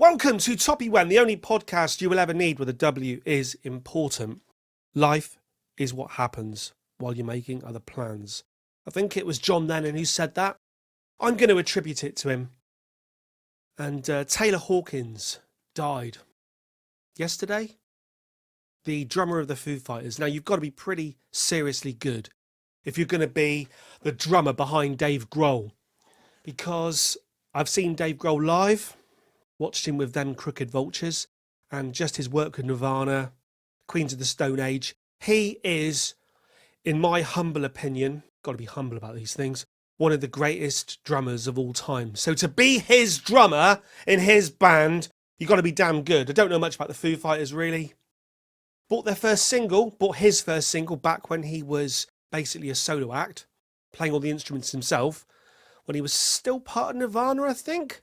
Welcome to Toppy When, the only podcast you will ever need where the W is important. Life is what happens while you're making other plans. I think it was John Lennon who said that. I'm going to attribute it to him. And Taylor Hawkins died yesterday. The drummer of the Foo Fighters. Now, you've got to be pretty seriously good if you're going to be the drummer behind Dave Grohl. Because I've seen Dave Grohl live, watched him with them Crooked Vultures, and just his work with Nirvana, Queens of the Stone Age. He is, in my humble opinion, got to be humble about these things, one of the greatest drummers of all time. So to be his drummer in his band, you've got to be damn good. I don't know much about the Foo Fighters, really. Bought his first single back when he was basically a solo act, playing all the instruments himself, when he was still part of Nirvana, I think.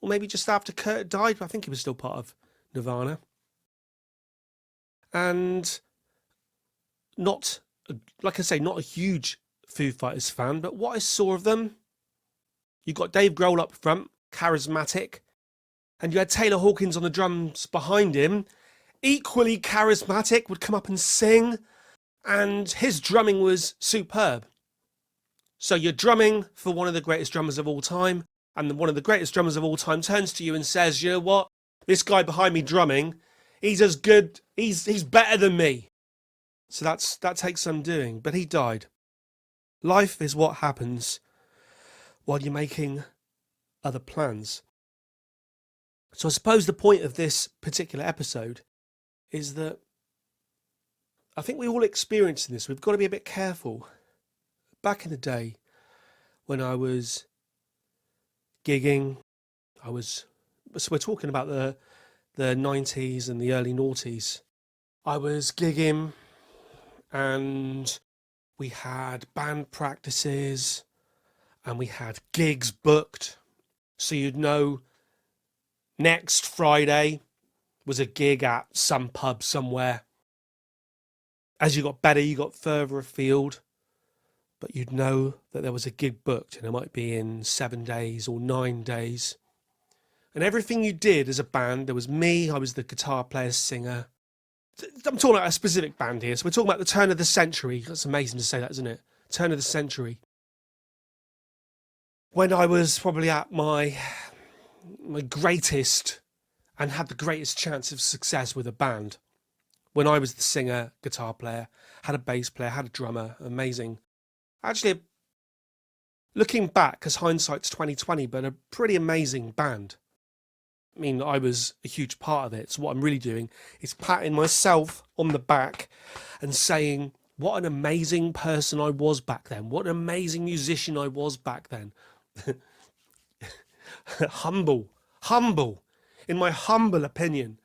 Or maybe just after Kurt died, but I think he was still part of Nirvana. And not, like I say, not a huge Foo Fighters fan, but what I saw of them, you got Dave Grohl up front, charismatic, and you had Taylor Hawkins on the drums behind him, equally charismatic, would come up and sing, and his drumming was superb. So you're drumming for one of the greatest drummers of all time, and one of the greatest drummers of all time turns to you and says, you know what, this guy behind me drumming, he's as good, he's better than me. So that takes some doing, but he died. Life is what happens while you're making other plans. So I suppose the point of this particular episode is that I think we all experience this. We've got to be a bit careful. Back in the day when I was gigging, so we're talking about the 90s and the early noughties. I was gigging and we had band practices and we had gigs booked. So you'd know next Friday was a gig at some pub somewhere. As you got better, you got further afield, but you'd know that there was a gig booked and it might be in 7 days or 9 days. And everything you did as a band, there was me, I was the guitar player, singer. I'm talking about a specific band here, so we're talking about the turn of the century. That's amazing to say that, isn't it? Turn of the century. When I was probably at my greatest and had the greatest chance of success with a band. When I was the singer, guitar player, had a bass player, had a drummer, amazing. Actually, looking back, because hindsight's 2020, but a pretty amazing band. I mean, I was a huge part of it. So what I'm really doing is patting myself on the back and saying, what an amazing person I was back then. What an amazing musician I was back then. Humble, in my humble opinion.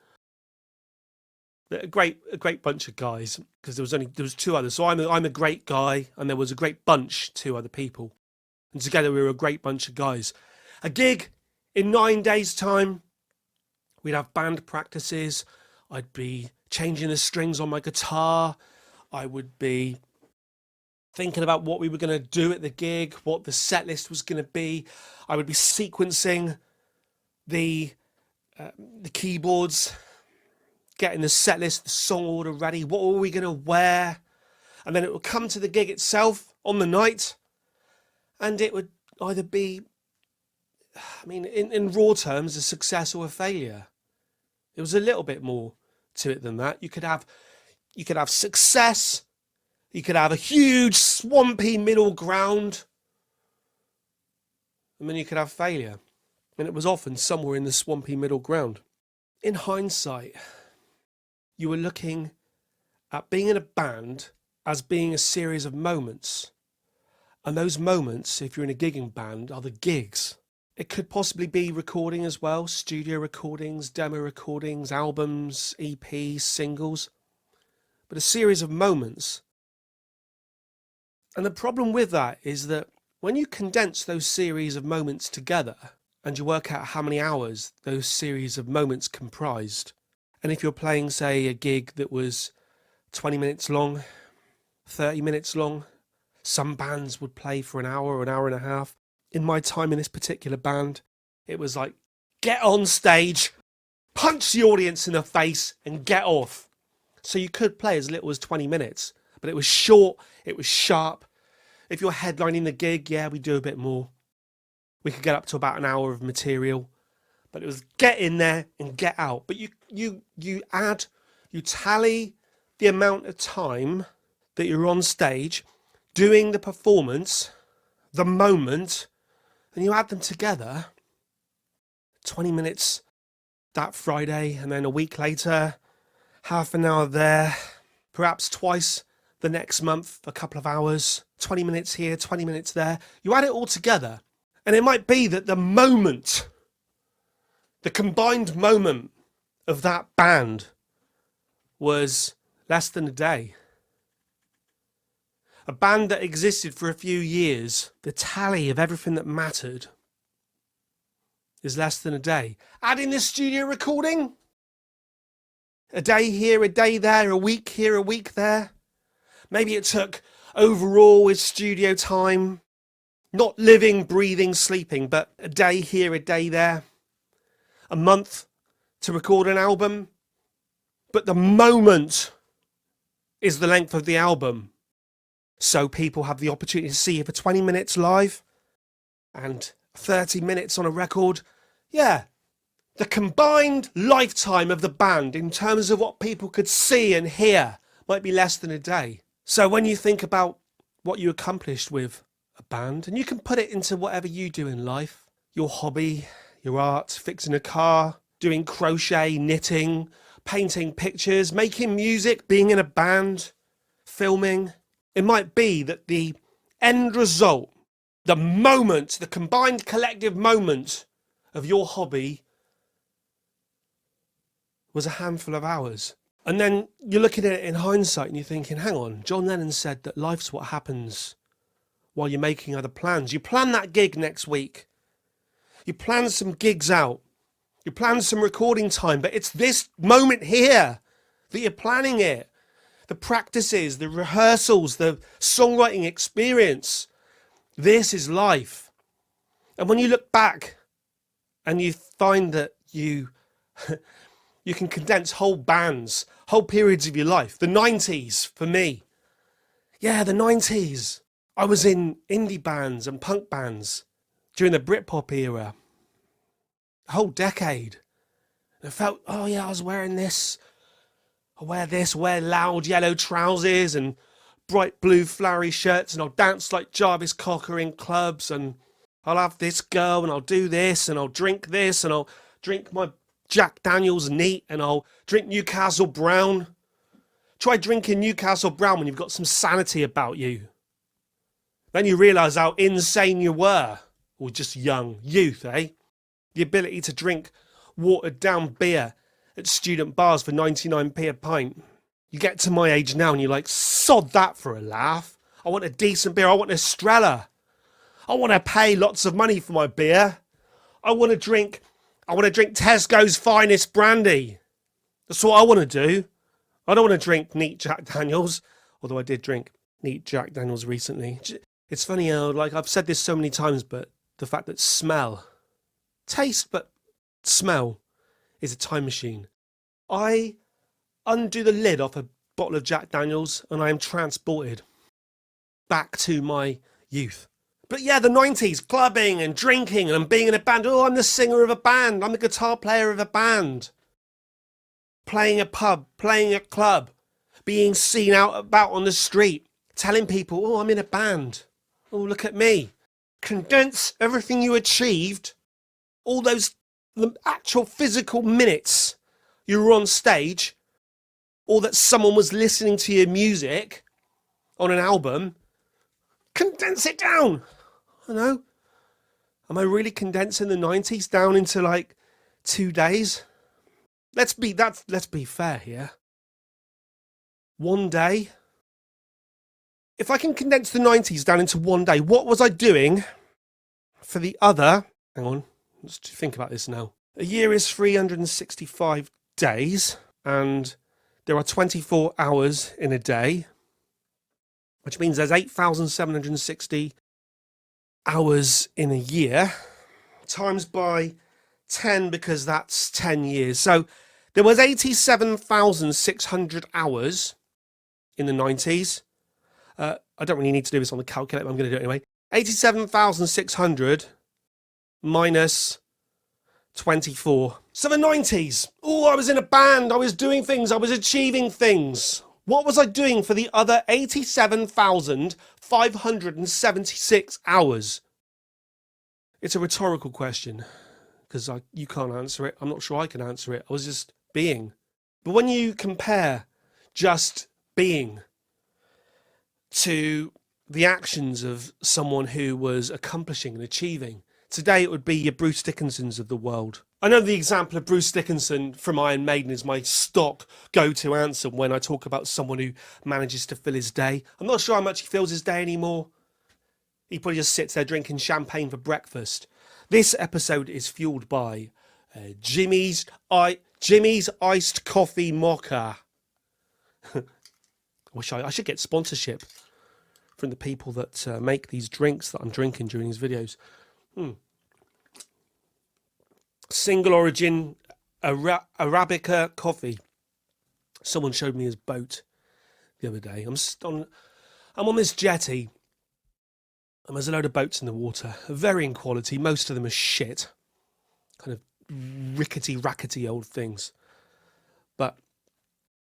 A great bunch of guys, because there was two others. So I'm a great guy, and there was a great bunch, two other people, and together we were a great bunch of guys. A gig in 9 days' time. We'd have band practices. I'd be changing the strings on my guitar. I would be thinking about what we were going to do at the gig, what the set list was going to be. I would be sequencing the keyboards, getting the set list, the song order ready. What were we going to wear? And then it would come to the gig itself on the night, and it would either be, I mean, in raw terms, a success or a failure. It was a little bit more to it than that. You could have success. You could have a huge swampy middle ground. And then you could have failure. And it was often somewhere in the swampy middle ground. In hindsight, you were looking at being in a band as being a series of moments. And those moments, if you're in a gigging band, are the gigs. It could possibly be recording as well, studio recordings, demo recordings, albums, EPs, singles, but a series of moments. And the problem with that is that when you condense those series of moments together and you work out how many hours those series of moments comprised, and if you're playing, say, a gig that was 20 minutes long, 30 minutes long, some bands would play for an hour or an hour and a half. In my time in this particular band, it was like, get on stage, punch the audience in the face and get off. So you could play as little as 20 minutes, but it was short, it was sharp. If you're headlining the gig, yeah, we do a bit more. We could get up to about an hour of material, but it was get in there and get out. But you tally the amount of time that you're on stage doing the performance, the moment, and you add them together. 20 minutes that Friday, and then a week later, half an hour there, perhaps twice the next month, a couple of hours, 20 minutes here, 20 minutes there. You add it all together, and it might be that the moment, the combined moment of that band was less than a day. A band that existed for a few years, the tally of everything that mattered is less than a day. Add in the studio recording, a day here, a day there, a week here, a week there. Maybe it took overall with studio time, not living, breathing, sleeping, but a day here, a day there, a month to record an album. But the moment is the length of the album. So people have the opportunity to see it for 20 minutes live and 30 minutes on a record. Yeah, the combined lifetime of the band in terms of what people could see and hear might be less than a day. So when you think about what you accomplished with a band, and you can put it into whatever you do in life, your hobby, your art, fixing a car, doing crochet, knitting, painting pictures, making music, being in a band, filming. It might be that the end result, the moment, the combined collective moment of your hobby was a handful of hours. And then you're looking at it in hindsight and you're thinking, hang on, John Lennon said that life's what happens while you're making other plans. You plan that gig next week. You plan some gigs out. You plan some recording time, but it's this moment here that you're planning it. The practices, the rehearsals, the songwriting experience. This is life. And when you look back and you find that you can condense whole bands, whole periods of your life. The 90s for me. Yeah, the 90s. I was in indie bands and punk bands during the Britpop era. A whole decade. And I felt, oh yeah, I was wearing this. I wear loud yellow trousers and bright blue flowery shirts, and I'll dance like Jarvis Cocker in clubs, and I'll have this girl, and I'll do this, and I'll drink this, and I'll drink my Jack Daniels neat, and I'll drink Newcastle Brown. Try drinking Newcastle Brown when you've got some sanity about you. Then you realise how insane you were, or just young, youth, eh? The ability to drink watered down beer at student bars for 99p a pint. You get to my age now and you're like, sod that for a laugh. I want a decent beer. I want an Estrella. I want to pay lots of money for my beer. I want to drink Tesco's finest brandy. That's what I want to do. I don't want to drink neat Jack Daniels, although I did drink neat Jack Daniels recently. It's funny how, like, I've said this so many times, but the fact that taste, but smell is a time machine. I undo the lid off a bottle of Jack Daniels and I am transported back to my youth. But yeah, the 90s, clubbing and drinking and being in a band. Oh, I'm the singer of a band. I'm the guitar player of a band. Playing a pub, playing a club, being seen out about on the street, telling people, oh, I'm in a band. Oh, look at me. Condense everything you achieved, all those the actual physical minutes you were on stage, or that someone was listening to your music on an album, condense it down. I don't know. Am I really condensing the 90s down into like 2 days? Let's be fair here. 1 day. If I can condense the 90s down into 1 day, what was I doing for the other? Hang on, let's think about this now. A year is 365 days, and there are 24 hours in a day, which means there's 8,760 hours in a year, times by 10 because that's 10 years. So there was 87,600 hours in the 90s. I don't really need to do this on the calculator, but I'm going to do it anyway. 87,600 minus 24. So the 90s. Oh, I was in a band. I was doing things. I was achieving things. What was I doing for the other 87,576 hours? It's a rhetorical question because you can't answer it. I'm not sure I can answer it. I was just being. But when you compare just being to the actions of someone who was accomplishing and achieving, today it would be your Bruce Dickinsons of the world. I know the example of Bruce Dickinson from Iron Maiden is my stock go-to answer when I talk about someone who manages to fill his day. I'm not sure how much he fills his day anymore. He probably just sits there drinking champagne for breakfast. This episode is fueled by Jimmy's Iced Coffee Mocha. I should get sponsorship from the people that make these drinks that I'm drinking during these videos. Single origin Arabica coffee. Someone showed me his boat the other day. I'm on this jetty, and there's a load of boats in the water, varying quality. Most of them are shit, kind of rickety, rackety old things, but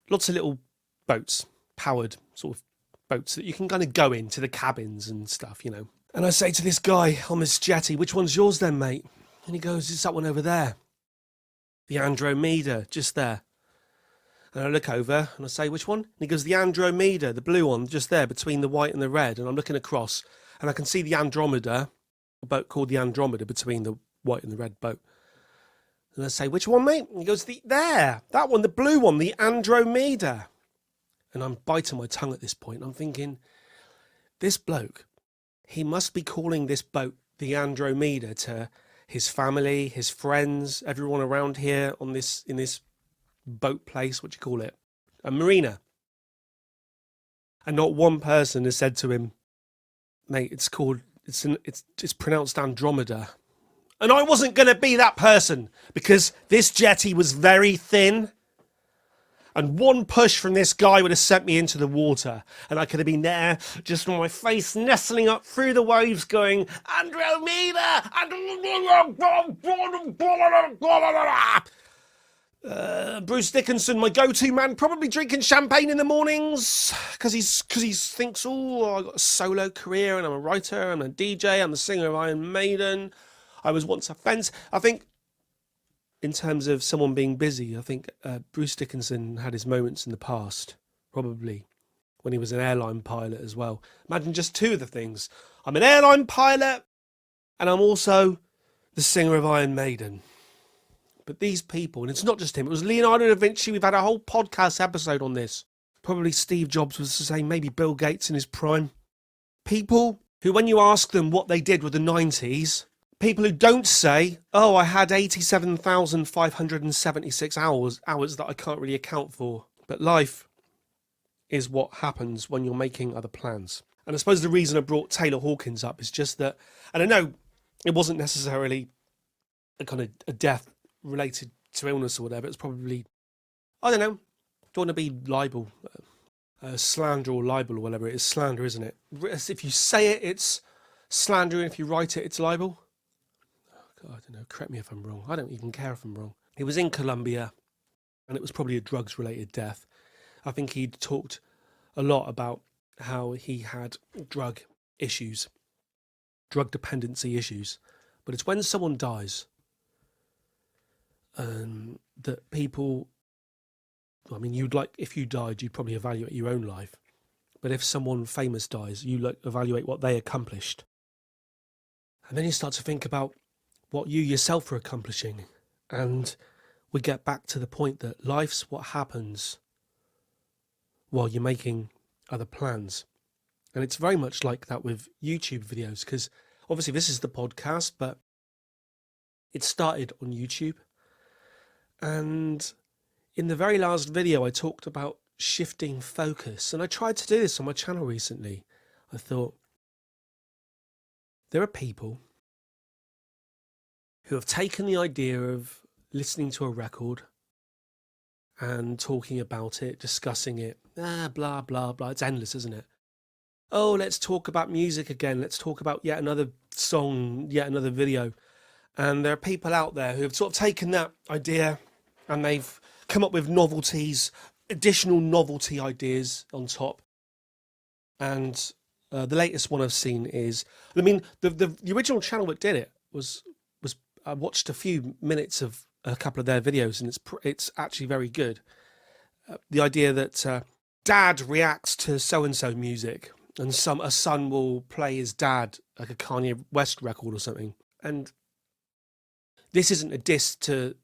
lots of little boats, powered sort of boats that you can kind of go into the cabins and stuff, you know. And I say to this guy on this jetty, "Which one's yours then, mate?" And he goes, "It's that one over there. The Andromeda, just there." And I look over and I say, "Which one?" And he goes, "The Andromeda, the blue one, just there between the white and the red." And I'm looking across and I can see the Andromeda, a boat called the Andromeda, between the white and the red boat. And I say, "Which one, mate?" And he goes, "There, that one, the blue one, the Andromeda." And I'm biting my tongue at this point. I'm thinking, this bloke, he must be calling this boat the Andromeda to his family, his friends, everyone around here in this boat place, what do you call it? A marina. And not one person has said to him, "Mate, it's pronounced Andromeda." And I wasn't going to be that person because this jetty was very thin. And one push from this guy would have sent me into the water. And I could have been there, just with my face nestling up through the waves going, "Andromeda! Bruce Dickinson, my go-to man, probably drinking champagne in the mornings because he thinks, "Oh, I got a solo career and I'm a writer, I'm a DJ, I'm the singer of Iron Maiden. I was once a fence." I think, in terms of someone being busy, I think Bruce Dickinson had his moments in the past, probably when he was an airline pilot as well. Imagine just two of the things. I'm an airline pilot and I'm also the singer of Iron Maiden. But these people, and it's not just him, it was Leonardo da Vinci. We've had a whole podcast episode on this. Probably Steve Jobs was the same, maybe Bill Gates in his prime. People who, when you ask them what they did with the 90s, people who don't say, "Oh, I had 87,576 hours that I can't really account for." But life is what happens when you're making other plans. And I suppose the reason I brought Taylor Hawkins up is just that, and I know it wasn't necessarily a kind of a death related to illness or whatever. It's probably, I don't know, don't want to be libel, slander or libel or whatever it is. Slander, isn't it? If you say it, it's slander, and if you write it, it's libel. I don't know, correct me if I'm wrong. I don't even care if I'm wrong. He was in Colombia, and it was probably a drugs-related death. I think he'd talked a lot about how he had drug issues, drug dependency issues. But it's when someone dies that people, I mean, if you died, you'd probably evaluate your own life. But if someone famous dies, you evaluate what they accomplished. And then you start to think about what you yourself are accomplishing. And we get back to the point that life's what happens while you're making other plans. And it's very much like that with YouTube videos, because obviously this is the podcast, but it started on YouTube. And in the very last video, I talked about shifting focus. And I tried to do this on my channel recently. I thought, there are people who have taken the idea of listening to a record and talking about it, discussing it, blah, blah, blah. It's endless, isn't it? Oh, let's talk about music again. Let's talk about yet another song, yet another video. And there are people out there who have sort of taken that idea and they've come up with novelties, additional novelty ideas on top. And the latest one I've seen is, I mean, the original channel that did it was I watched a few minutes of a couple of their videos, and it's actually very good. The idea that dad reacts to so-and-so music, and a son will play his dad, like a Kanye West record or something. And this isn't a diss to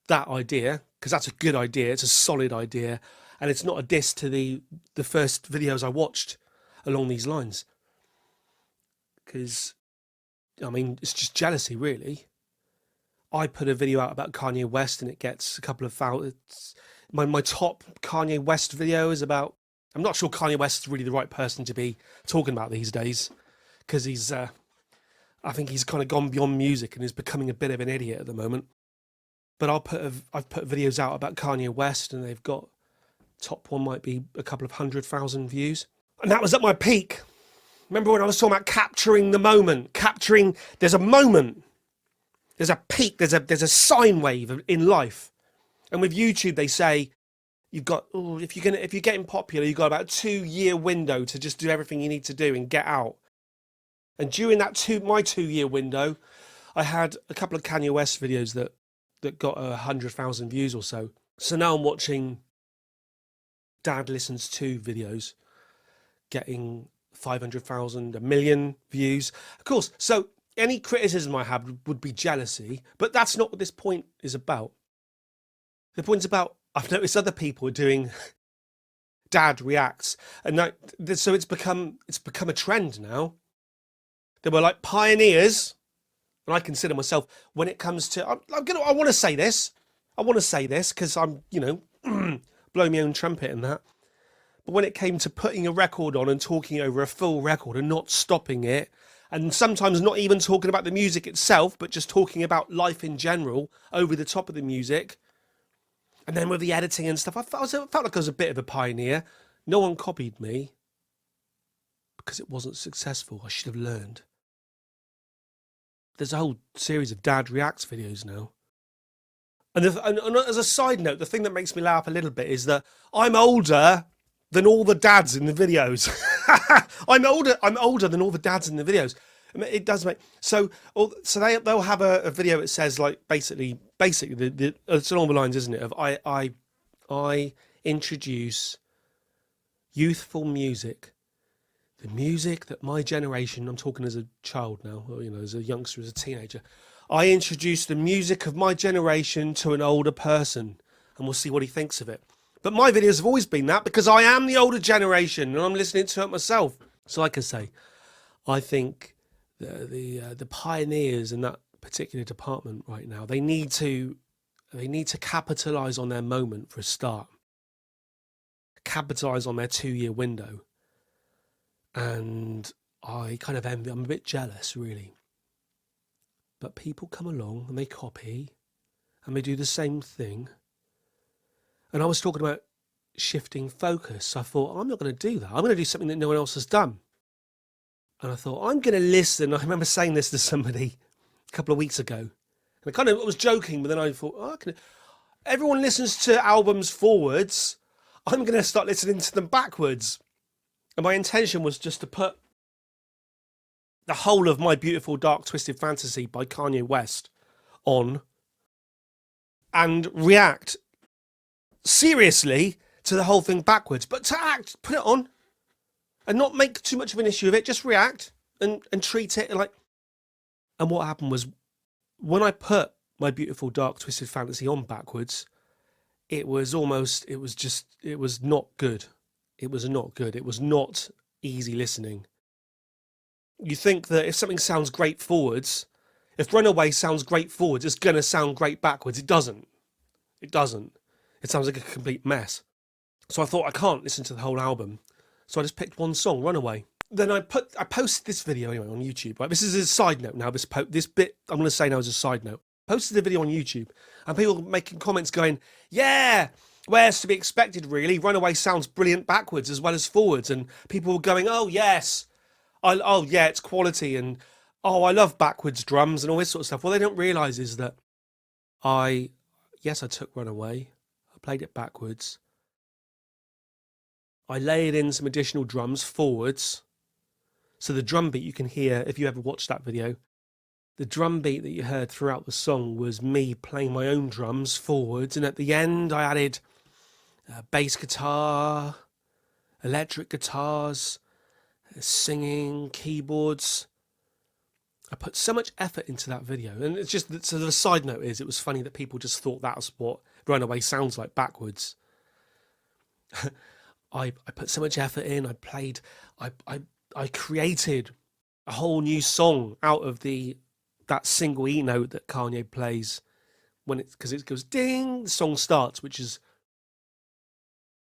that idea, because that's a good idea, it's a solid idea, and it's not a diss to the first videos I watched along these lines. Because, I mean, it's just jealousy, really. I put a video out about Kanye West and it gets a couple of thousands. My top Kanye West video is about, I'm not sure Kanye West is really the right person to be talking about these days, because I think he's kind of gone beyond music and is becoming a bit of an idiot at the moment. But I've put videos out about Kanye West and they've got, top one might be a couple of 100,000 views. And that was at my peak. Remember when I was talking about capturing the moment, there's a moment. There's a peak, there's a sine wave in life. And with YouTube, they say you've got, if you're getting popular, you've got about a 2-year window to just do everything you need to do and get out. And during that my 2-year window, I had a couple of Kanye West videos that got 100,000 views or so. So now I'm watching Dad Listens To videos getting 500,000, 1 million views. Of course, so any criticism I have would be jealousy, but that's not what this point is about. The point's about, I've noticed other people are doing Dad Reacts, and so it's become a trend now. They were like pioneers, and I consider myself, when it comes to, I want to say this because I'm, blowing my own trumpet and that. But when it came to putting a record on and talking over a full record and not stopping it, and sometimes not even talking about the music itself, but just talking about life in general over the top of the music, and then with the editing and stuff, I felt like I was a bit of a pioneer. No one copied me because it wasn't successful. I should have learned. There's a whole series of Dad Reacts videos now. And as a side note, the thing that makes me laugh a little bit is that I'm older than all the dads in the videos. I'm older than all the dads in the videos. It does make so they'll have a video that says, like, basically it's along the lines, isn't it, of I introduce youthful music, the music that my generation, I'm talking as a child now, or, as a youngster, as a teenager, I introduce the music of my generation to an older person, and we'll see what he thinks of it. But my videos have always been that, because I am the older generation and I'm listening to it myself. So like I say, I think the pioneers in that particular department right now, they need to capitalize on their moment for a start. Capitalize on their 2-year window. And I kind of envy, I'm a bit jealous, really. But people come along and they copy and they do the same thing. And I was talking about shifting focus. I thought, I'm not going to do that. I'm going to do something that no one else has done. And I thought, I'm going to listen. I remember saying this to somebody a couple of weeks ago. And I was joking, but then I thought, everyone listens to albums forwards. I'm going to start listening to them backwards. And my intention was just to put the whole of My Beautiful Dark Twisted Fantasy by Kanye West on and react seriously to the whole thing backwards, but put it on and not make too much of an issue of it. Just react and treat it like. And what happened was, when I put My Beautiful Dark Twisted Fantasy on backwards, it was not good. It was not good. It was not easy listening. You think that if something sounds great forwards, if Runaway sounds great forwards, it's going to sound great backwards. It doesn't. It doesn't. It sounds like a complete mess. So I thought, I can't listen to the whole album. So I just picked one song, Runaway. Then I posted this video anyway on YouTube. Right? This is a side note now. This bit I'm going to say now is a side note. Posted a video on YouTube, and people making comments going, yeah, where's to be expected, really? Runaway sounds brilliant backwards as well as forwards. And people were going, oh, yes. Oh, yeah, it's quality. And, oh, I love backwards drums and all this sort of stuff. What they don't realise is that I took Runaway. I played it backwards. I layered in some additional drums forwards. So the drum beat you can hear, if you ever watched that video, the drum beat that you heard throughout the song was me playing my own drums forwards. And at the end, I added bass guitar, electric guitars, singing, keyboards. I put so much effort into that video. And it's just, so the side note is, it was funny that people just thought that was what Runaway sounds like backwards. I put so much effort in. I created a whole new song out of that single E note that Kanye plays because it goes ding, the song starts, which is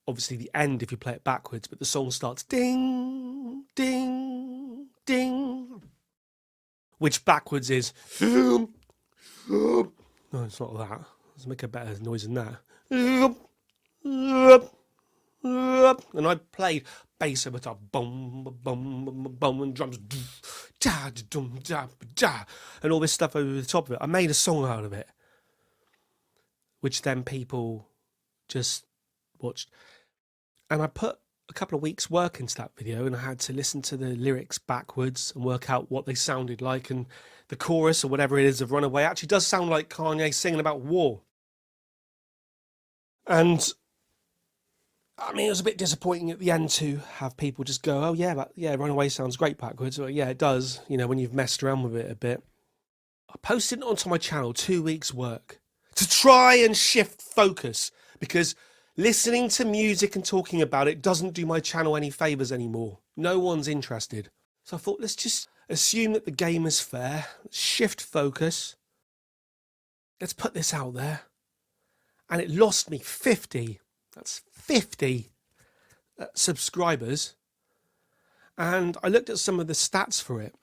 obviously the end if you play it backwards, but the song starts ding, ding, ding, which backwards is no, it's not that. Let's make a better noise than that. And I played bass and guitar, boom, boom, boom, boom, and drums, da, dum, da, da, and all this stuff over the top of it. I made a song out of it, which then people just watched. And I put a couple of weeks' work into that video, and I had to listen to the lyrics backwards and work out what they sounded like. And the chorus, or whatever it is, of Runaway actually does sound like Kanye singing about war. And I mean, it was a bit disappointing at the end to have people just go, oh, yeah, Runaway sounds great backwards. Well, yeah, it does, when you've messed around with it a bit. I posted it onto my channel, 2 weeks' work, to try and shift focus, because listening to music and talking about it doesn't do my channel any favours anymore. No one's interested. So I thought, let's just assume that the game is fair. Let's shift focus. Let's put this out there. And it lost me 50. That's 50 subscribers. And I looked at some of the stats for it.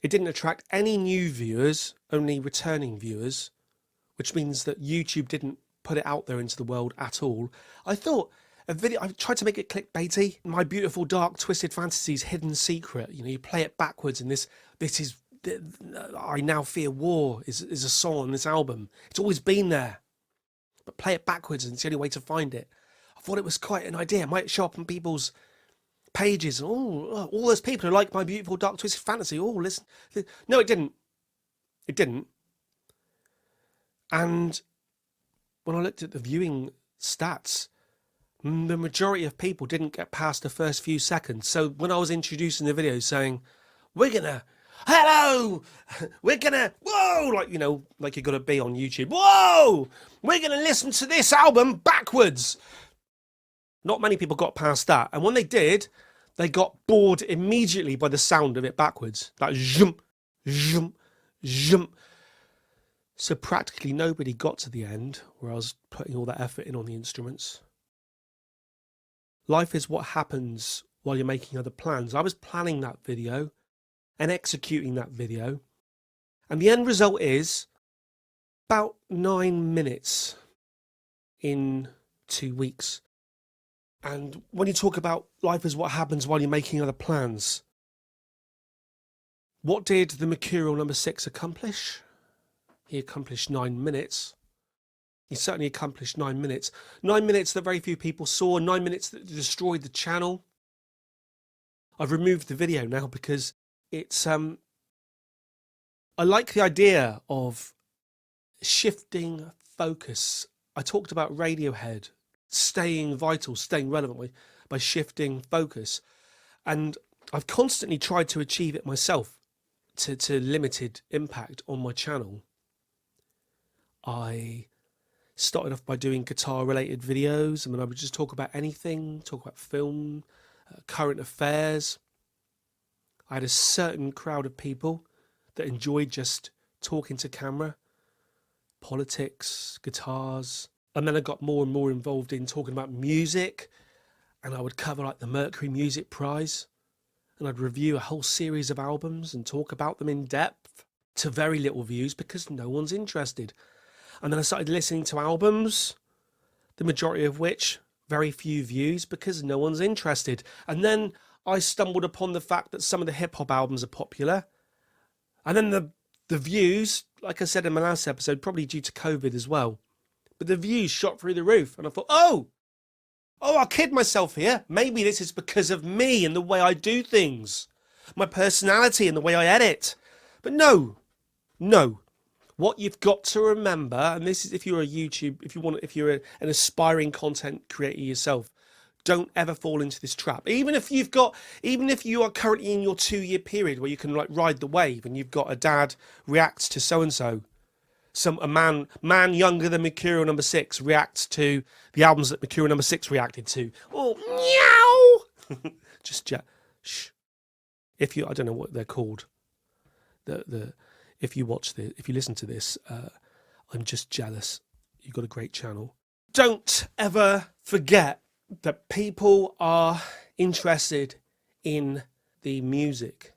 It didn't attract any new viewers, only returning viewers, which means that YouTube didn't put it out there into the world at all. I thought I tried to make it clickbaity. My Beautiful Dark Twisted Fantasies Hidden Secret. You play it backwards, and this is I Now Fear War is a song on this album. It's always been there, but play it backwards, and it's the only way to find it. I thought it was quite an idea. It might show up on people's pages. Oh, all those people who like My Beautiful Dark Twisted Fantasy. Oh, listen. No, it didn't. It didn't. And when I looked at the viewing stats, the majority of people didn't get past the first few seconds. So when I was introducing the video saying, hello, whoa, like you've got to be on YouTube. Whoa, we're going to listen to this album backwards. Not many people got past that. And when they did, they got bored immediately by the sound of it backwards. Like, zoom, zoom, zoom. So practically nobody got to the end where I was putting all that effort in on the instruments. Life is what happens while you're making other plans. I was planning that video and executing that video. And the end result is about 9 minutes in 2 weeks. And when you talk about life is what happens while you're making other plans, what did the Mercurial number 6 accomplish? He accomplished 9 minutes. He certainly accomplished 9 minutes. 9 minutes that very few people saw, 9 minutes that destroyed the channel. I've removed the video now because it's, I like the idea of shifting focus. I talked about Radiohead staying vital, staying relevant by shifting focus. And I've constantly tried to achieve it myself to limited impact on my channel. I started off by doing guitar-related videos, and then I would just talk about anything, talk about film, current affairs. I had a certain crowd of people that enjoyed just talking to camera, politics, guitars. And then I got more and more involved in talking about music, and I would cover like the Mercury Music Prize, and I'd review a whole series of albums and talk about them in depth. to very little views because no one's interested. And then I started listening to albums, the majority of which very few views because no one's interested. And then I stumbled upon the fact that some of the hip hop albums are popular. And then the views, like I said in my last episode, probably due to COVID as well, but the views shot through the roof. And I thought, oh, I'll kid myself here. Maybe this is because of me and the way I do things, my personality and the way I edit. But no. What you've got to remember, and this is if you're if you're an aspiring content creator yourself, don't ever fall into this trap. Even if you are currently in your 2-year period where you can like ride the wave and you've got a dad reacts to so-and-so, a man younger than Mercurial Number 6 reacts to the albums that Mercurial Number 6 reacted to. Oh, meow! Shh. I don't know what they're called. If you listen to this, I'm just jealous. You've got a great channel. Don't ever forget that people are interested in the music,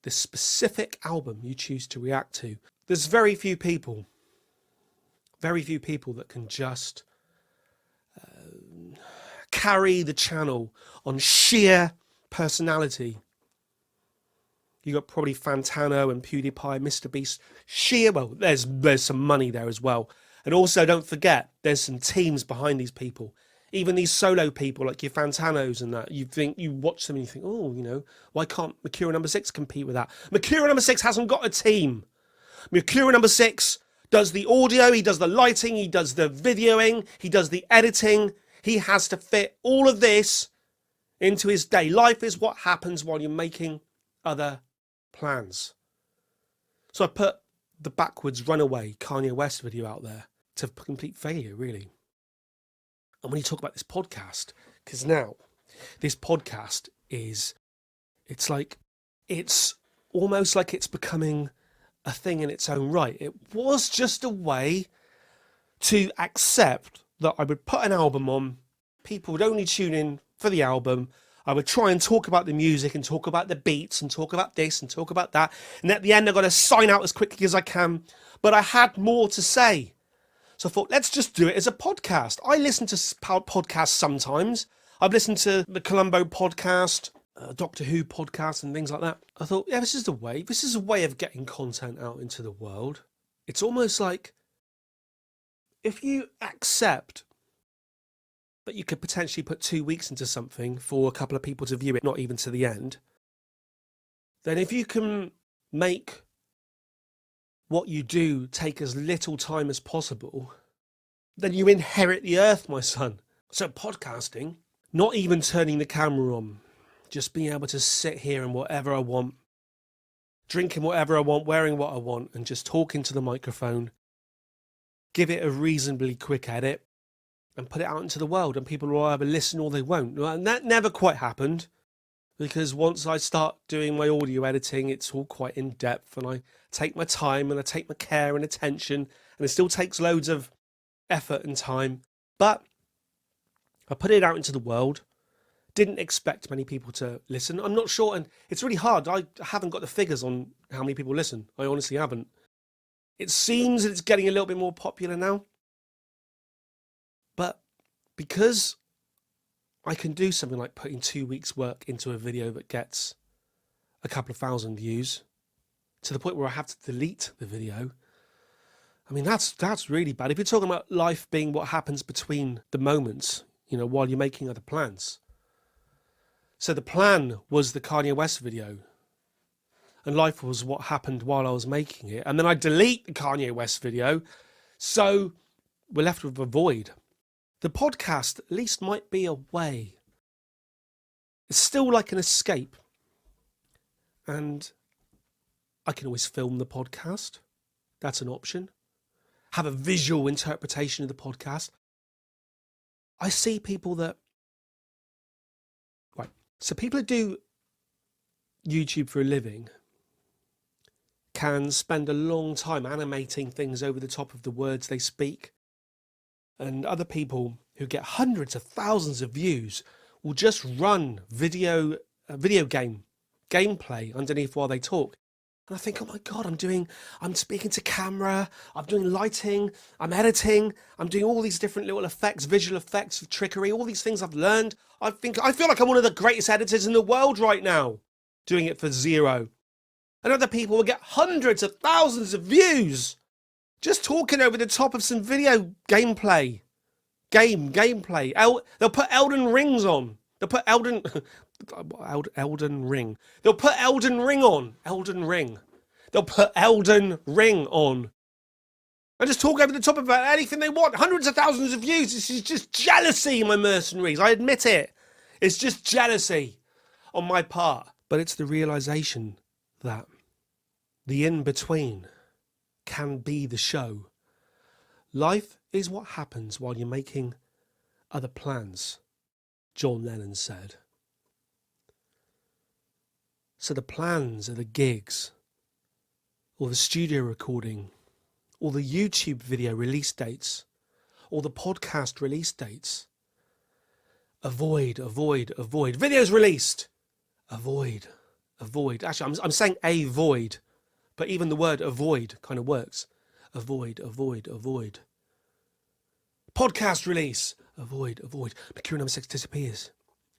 the specific album you choose to react to. There's very few people that can just carry the channel on sheer personality. You got probably Fantano and PewDiePie, Mr. Beast. There's some money there as well. And also don't forget, there's some teams behind these people. Even these solo people like your Fantanos and that, you watch them and you think, oh, why can't Mercurial Number 6 compete with that? Mercurial Number 6 hasn't got a team. Mercurial Number 6 does the audio, he does the lighting, he does the videoing, he does the editing. He has to fit all of this into his day. Life is what happens while you're making other plans. So I put the Backwards Runaway Kanye West video out there to complete failure, really. And when you talk about this podcast, because now this podcast it's almost like it's becoming a thing in its own right. It was just a way to accept that I would put an album on, people would only tune in for the album. I would try and talk about the music and talk about the beats and talk about this and talk about that. And at the end, I've got to sign out as quickly as I can. But I had more to say. So I thought, let's just do it as a podcast. I listen to podcasts sometimes. I've listened to the Columbo podcast, Doctor Who podcast and things like that. I thought, yeah, this is a way of getting content out into the world. It's almost like if you accept that you could potentially put 2 weeks into something for a couple of people to view it, not even to the end, then if you can make what you do take as little time as possible, then you inherit the earth, my son. So podcasting, not even turning the camera on, just being able to sit here and whatever I want, drinking whatever I want, wearing what I want, and just talking to the microphone, give it a reasonably quick edit, and put it out into the world, and people will either listen or they won't. And that never quite happened, because once I start doing my audio editing, it's all quite in depth, and I take my time and I take my care and attention, and it still takes loads of effort and time. But I put it out into the world. Didn't expect many people to listen. I'm not sure, and it's really hard. I haven't got the figures on how many people listen. I honestly haven't. It seems that it's getting a little bit more popular now. But because I can do something like putting 2 weeks' work into a video that gets a couple of thousand views, to the point where I have to delete the video, I mean, that's really bad. If you're talking about life being what happens between the moments, while you're making other plans. So the plan was the Kanye West video, and life was what happened while I was making it. And then I delete the Kanye West video, so we're left with a void. The podcast at least might be a way. It's still like an escape. And I can always film the podcast. That's an option. Have a visual interpretation of the podcast. I see people that... Right. So people that do YouTube for a living can spend a long time animating things over the top of the words they speak. And other people who get hundreds of thousands of views will just run video game gameplay underneath while they talk. And I think, oh my God, I'm speaking to camera, I'm doing lighting, I'm editing, I'm doing all these different little effects, visual effects of trickery, all these things I've learned. I feel like I'm one of the greatest editors in the world right now, doing it for zero. And other people will get hundreds of thousands of views just talking over the top of some video gameplay. Gameplay. They'll put Elden Rings on. They'll put Elden Ring. They'll put Elden Ring on. Elden Ring. They'll put Elden Ring on. And just talk over the top about anything they want. Hundreds of thousands of views. This is just jealousy, my mercenaries. I admit it. It's just jealousy on my part. But it's the realization that the in-between can be the show. Life is what happens while you're making other plans, John Lennon said. So the plans are the gigs, or the studio recording, or the YouTube video release dates, or the podcast release dates. Avoid. Videos released. Avoid. Actually, I'm saying avoid, but even the word avoid kind of works. Avoid. Podcast release. Avoid. Mercury number 6 disappears.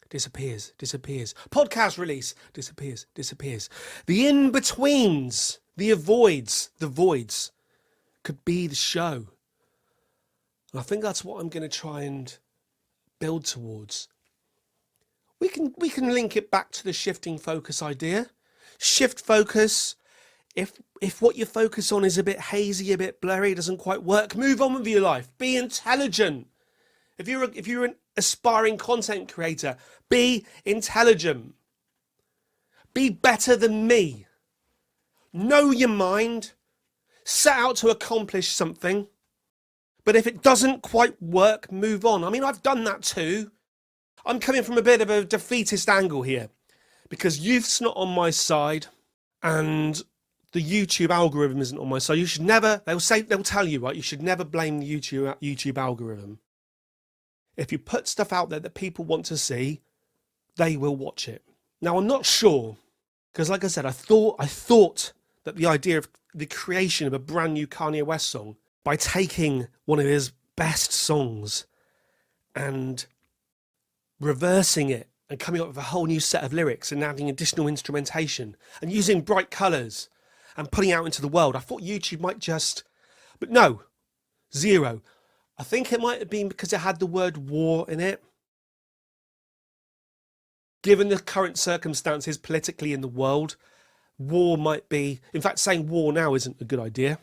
Podcast release. Disappears. The in-betweens, the avoids, the voids could be the show. And I think that's what I'm going to try and build towards. We can link it back to the shifting focus idea. Shift focus. If what you focus on is a bit hazy, a bit blurry, doesn't quite work, move on with your life. Be intelligent. If you're an aspiring content creator, be intelligent. Be better than me. Know your mind. Set out to accomplish something. But if it doesn't quite work, move on. I mean, I've done that too. I'm coming from a bit of a defeatist angle here because youth's not on my side and the YouTube algorithm isn't on my side. You should never, they'll tell you, right, you should never blame the YouTube algorithm. If you put stuff out there that people want to see, they will watch it. Now, I'm not sure, because like I said, I thought that the idea of the creation of a brand new Kanye West song by taking one of his best songs and reversing it and coming up with a whole new set of lyrics and adding additional instrumentation and using bright colours and putting out into the world. I thought YouTube might just, but no, zero. I think it might have been because it had the word war in it. Given the current circumstances politically in the world, war might be, in fact, saying war now isn't a good idea.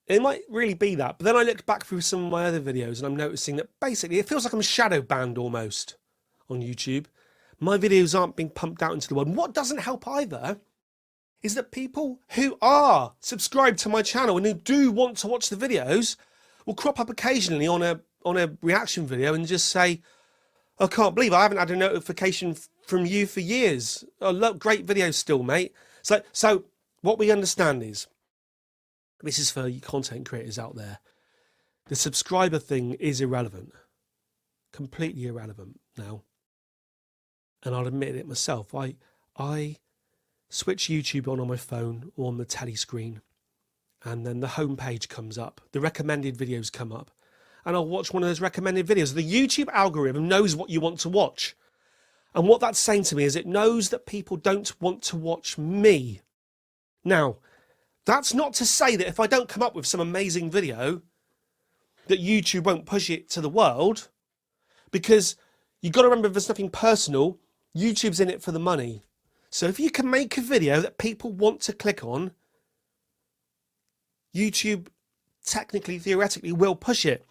It might really be that. But then I looked back through some of my other videos and I'm noticing that basically it feels like I'm shadow banned almost on YouTube. My videos aren't being pumped out into the world. And what doesn't help either is that people who are subscribed to my channel and who do want to watch the videos will crop up occasionally on a reaction video and just say, I can't believe I haven't had a notification from you for years. Oh, look, great videos still, mate. So what we understand is, this is for you content creators out there, the subscriber thing is irrelevant. Completely irrelevant now. And I'll admit it myself. I switch YouTube on my phone or on the telly screen, and then the homepage comes up. The recommended videos come up. And I'll watch one of those recommended videos. The YouTube algorithm knows what you want to watch. And what that's saying to me is it knows that people don't want to watch me. Now, that's not to say that if I don't come up with some amazing video, that YouTube won't push it to the world. Because you've got to remember, if there's nothing personal, YouTube's in it for the money. So if you can make a video that people want to click on, YouTube technically, theoretically, will push it.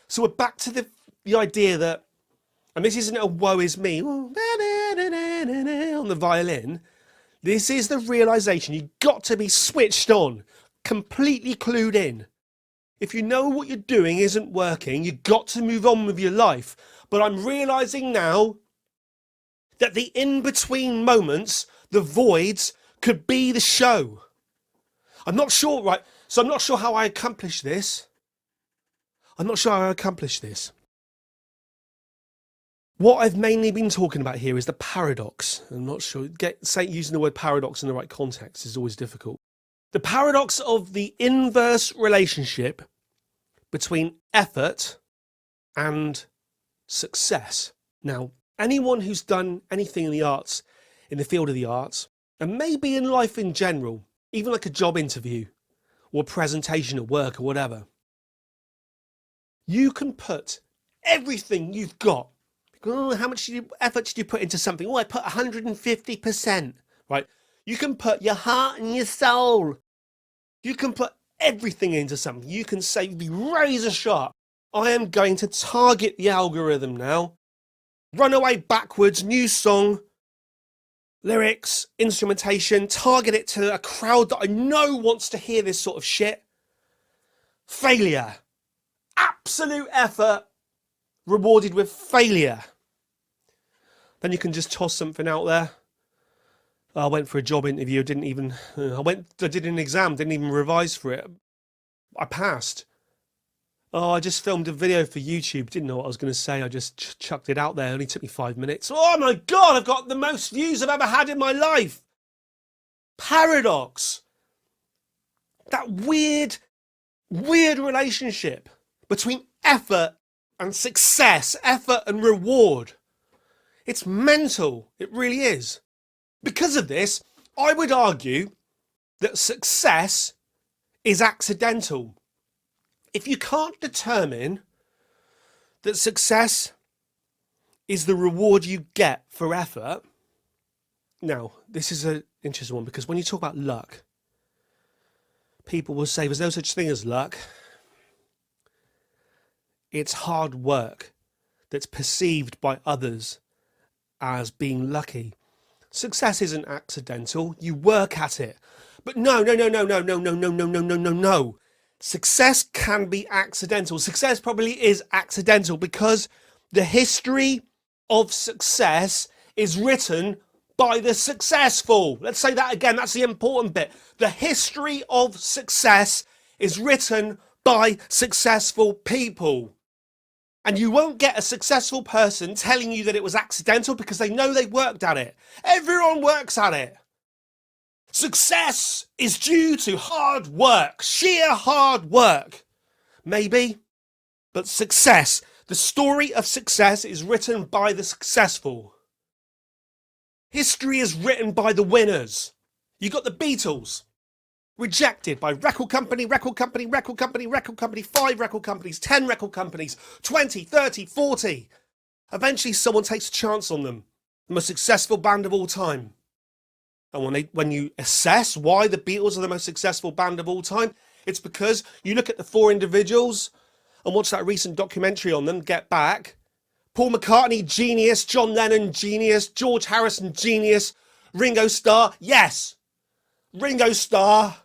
So we're back to the idea that, and this isn't a woe is me on the violin. This is the realization you've got to be switched on, completely clued in. If you know what you're doing isn't working, you've got to move on with your life. But I'm realizing now that the in-between moments, the voids, could be the show. I'm not sure, right? So I'm not sure how I accomplish this. What I've mainly been talking about here is the paradox. I'm not sure, using the word paradox in the right context is always difficult. The paradox of the inverse relationship between effort and success. Now, anyone who's done anything in the arts, in the field of the arts, and maybe in life in general, even like a job interview or a presentation at work or whatever, you can put everything you've got. Oh, how much effort did you put into something? Oh, I put 150%, right? You can put your heart and your soul. You can put everything into something. You can say, be razor sharp. I am going to target the algorithm now. Runaway backwards, new song, lyrics, instrumentation, target it to a crowd that I know wants to hear this sort of shit. Failure. Absolute effort rewarded with failure. Then you can just toss something out there. I went for a job interview, I did an exam, didn't even revise for it. I passed. Oh, I just filmed a video for YouTube, didn't know what I was going to say, I just chucked it out there, it only took me 5 minutes. Oh my God, I've got the most views I've ever had in my life. Paradox. That weird relationship between effort and success, effort and reward. It's mental, it really is. Because of this, I would argue that success is accidental. If you can't determine that success is the reward you get for effort, now, this is an interesting one, because when you talk about luck, people will say there's no such thing as luck. It's hard work that's perceived by others as being lucky. Success isn't accidental. You work at it. But no. Success can be accidental. Success probably is accidental because the history of success is written by the successful. Let's say that again. That's the important bit. The history of success is written by successful people. And you won't get a successful person telling you that it was accidental because they know they worked at it. Everyone works at it. Success is due to hard work, sheer hard work. Maybe, but success, the story of success is written by the successful. History is written by the winners. You got the Beatles. Rejected by record company, 5 record companies, 10 record companies, 20, 30, 40. Eventually someone takes a chance on them. The most successful band of all time. And when you assess why the Beatles are the most successful band of all time, it's because you look at the 4 individuals and watch that recent documentary on them, Get Back. Paul McCartney, genius. John Lennon, genius. George Harrison, genius. Ringo Starr, yes. Ringo Starr,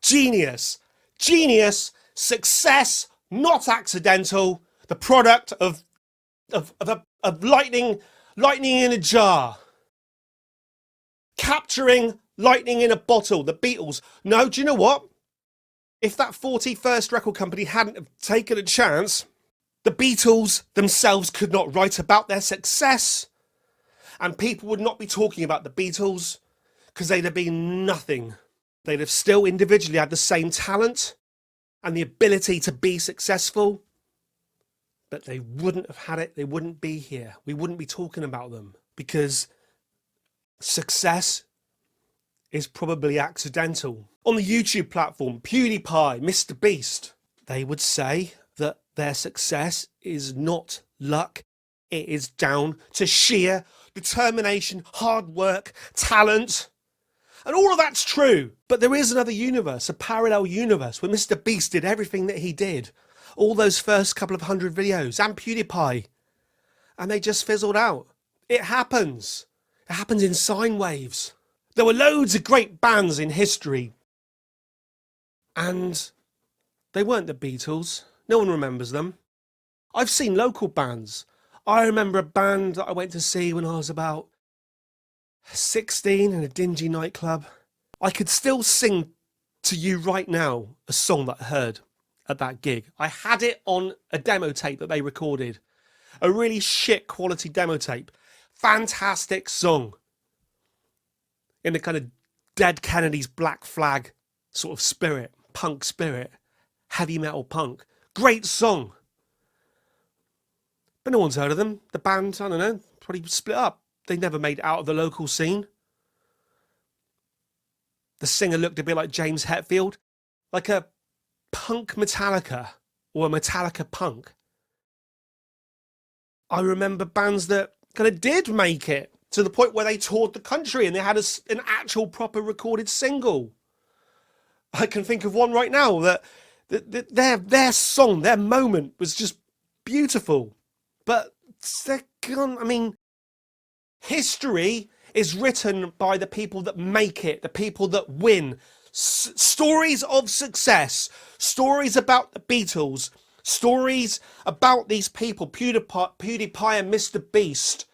genius. Genius, success, not accidental. The product of lightning in a jar. Capturing lightning in a bottle, the Beatles. No, do you know what? If that 41st record company hadn't have taken a chance, the Beatles themselves could not write about their success. And people would not be talking about the Beatles because they'd have been nothing. They'd have still individually had the same talent and the ability to be successful, but they wouldn't have had it. They wouldn't be here. We wouldn't be talking about them because success is probably accidental. On the YouTube platform, PewDiePie, Mr. Beast, they would say that their success is not luck. It is down to sheer determination, hard work, talent. And all of that's true. But there is another universe, a parallel universe, where Mr. Beast did everything that he did. All those first couple of 100 videos, and PewDiePie. And they just fizzled out. It happens. It happens in sine waves. There were loads of great bands in history. And they weren't the Beatles. No one remembers them. I've seen local bands. I remember a band that I went to see when I was about 16 in a dingy nightclub. I could still sing to you right now a song that I heard at that gig. I had it on a demo tape that they recorded. a really shit quality demo tape. Fantastic song. In the kind of Dead Kennedy's Black Flag sort of spirit, punk spirit, heavy metal punk. Great song. But no one's heard of them. The band, I don't know, probably split up. They never made it out of the local scene. The singer looked a bit like James Hetfield, like a punk Metallica or a Metallica punk. I remember bands that kind of did make it to the point where they toured the country and they had an actual proper recorded single. I can think of one right now that their song, their moment was just beautiful. But I mean, history is written by the people that make it, the people that win. Stories of success, stories about the Beatles, stories about these people, PewDiePie and Mr. Beast.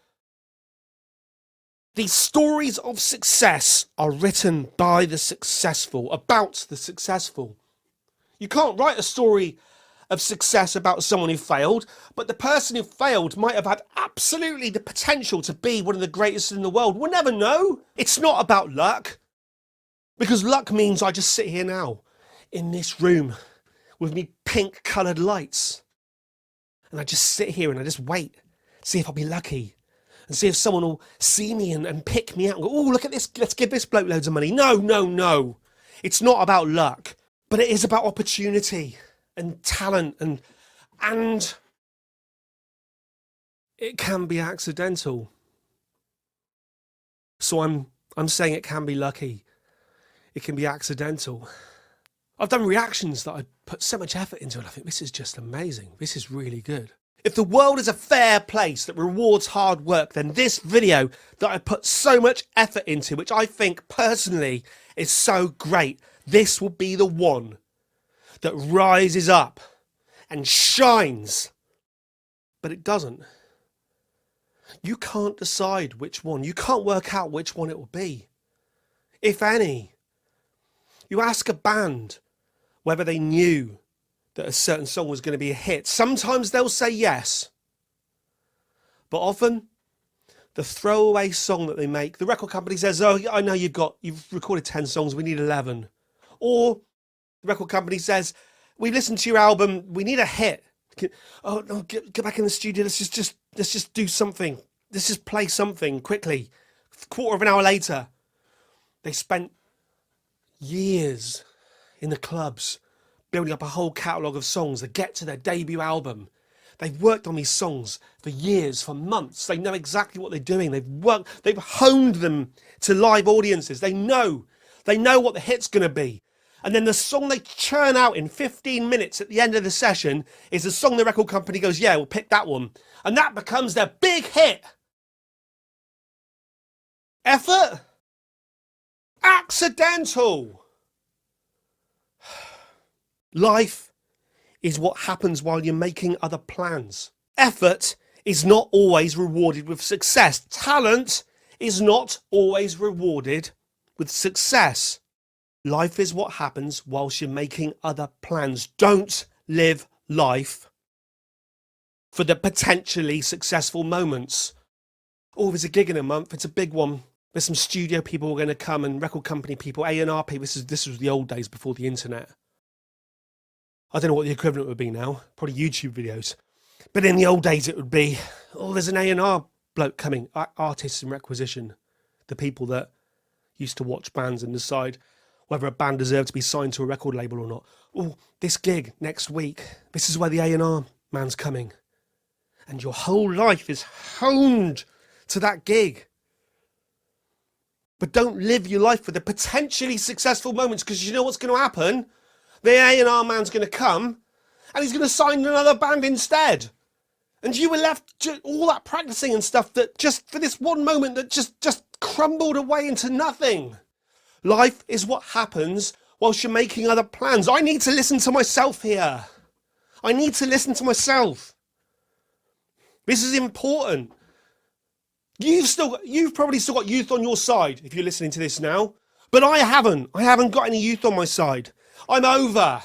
These stories of success are written by the successful, about the successful. You can't write a story of success about someone who failed, but the person who failed might have had absolutely the potential to be one of the greatest in the world. We'll never know. It's not about luck, because luck means I just sit here now in this room with me pink coloured lights, and I just sit here and I just wait, see if I'll be lucky, and see if someone will see me and pick me out and go, oh, look at this, let's give this bloke loads of money. No. It's not about luck, but it is about opportunity and talent, and it can be accidental. So I'm saying it can be lucky. It can be accidental. I've done reactions that I put so much effort into, and I think this is just amazing. This is really good. If the world is a fair place that rewards hard work, then this video that I put so much effort into, which I think personally is so great, this will be the one that rises up and shines. But it doesn't. You can't decide which one. You can't work out which one it will be, if any. You ask a band whether they knew that a certain song was going to be a hit. Sometimes they'll say yes. But often, the throwaway song that they make, the record company says, oh, I know you've recorded 10 songs, we need 11. Or the record company says, we've listened to your album, we need a hit. Oh no, get back in the studio, let's just do something. Let's just play something quickly. Quarter of an hour later, they spent years in the clubs building up a whole catalogue of songs that get to their debut album. They've worked on these songs for years, for months. They know exactly what they're doing. They've honed them to live audiences. They know what the hit's going to be. And then the song they churn out in 15 minutes at the end of the session is the song the record company goes, yeah, we'll pick that one. And that becomes their big hit. Effort? Accidental. Life is what happens while you're making other plans. Effort is not always rewarded with success. Talent is not always rewarded with success. Life is what happens whilst you're making other plans. Don't live life for the potentially successful moments. Oh, there's a gig in a month. It's a big one. There's some studio people who are going to come, and record company people, A&R people. This was the old days before the internet. I don't know what the equivalent would be now. Probably YouTube videos. But in the old days it would be, oh, there's an A&R bloke coming. Artists in requisition. The people that used to watch bands and decide whether a band deserved to be signed to a record label or not. Oh, this gig next week. This is where the A&R man's coming. And your whole life is honed to that gig. But don't live your life for the potentially successful moments, because you know what's going to happen? The A&R man's going to come and he's going to sign another band instead. And you were left all that practicing and stuff that just for this one moment that just crumbled away into nothing. Life is what happens whilst you're making other plans. I need to listen to myself here. I need to listen to myself. This is important. You've probably still got youth on your side if you're listening to this now. But I haven't. I haven't got any youth on my side. I'm over.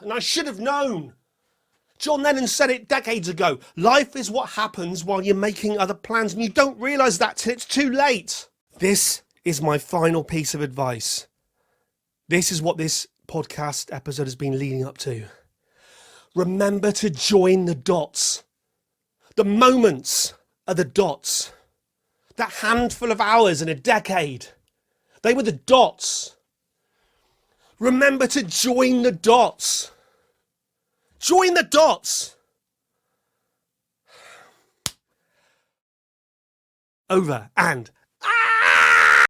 And I should have known. John Lennon said it decades ago. Life is what happens while you're making other plans, and you don't realise that till it's too late. This is my final piece of advice. This is what this podcast episode has been leading up to. Remember to join the dots. The moments are the dots. That handful of hours in a decade, they were the dots. Remember to join the dots. Join the dots. Over and